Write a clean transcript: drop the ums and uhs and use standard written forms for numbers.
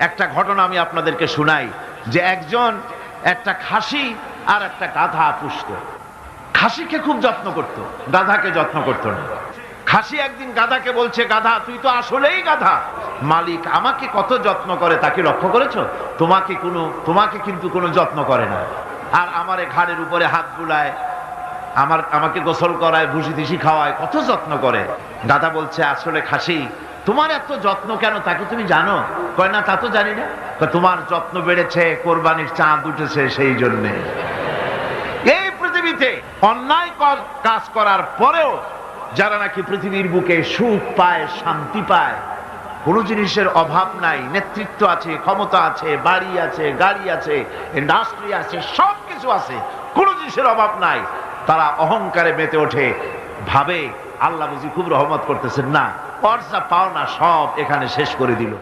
একটা ঘটনা আমি আপনাদেরকে শুনাই যে একজন একটা খাসি আর একটা গাধা পুষত। খাসিকে খুব যত্ন করত, গাধাকে যত্ন করত না। খাসি একদিন গাধাকে বলছে, গাধা তুই তো আসলেই গাধা, মালিক আমাকে কত যত্ন করে তাকে লক্ষ্য করেছো? তোমাকে কিন্তু কোনো যত্ন করে না, আর আমারে ঘাড়ের উপরে হাত বুলায়, আমাকে গোসল করায়, ভুসি দিসি খাওয়ায়, কত যত্ন করে। গাধা বলছে, আসলে খাসি তোমার এত যত্ন কেন তা কি তুমি জানো? কয় না, তা তো জানি না। তোমার যত্ন বেড়েছে, কোরবানির চাঁদ উঠেছে সেই জন্যে। এই পৃথিবীতে অন্যায় কাজ করার পরেও যারা নাকি পৃথিবীর বুকে সুখ পায়, শান্তি পায়, কোন জিনিসের অভাব নাই, নেতৃত্ব আছে, ক্ষমতা আছে, বাড়ি আছে, গাড়ি আছে, ইন্ডাস্ট্রি আছে, সবকিছু আছে, কোন জিনিসের অভাব নাই, তারা অহংকারে মেতে ওঠে, ভাবে আল্লাহ বুঝি খুব রহমত করতেছেন। না, পর্দা পাওনা সব এখানে শেষ করে দিল।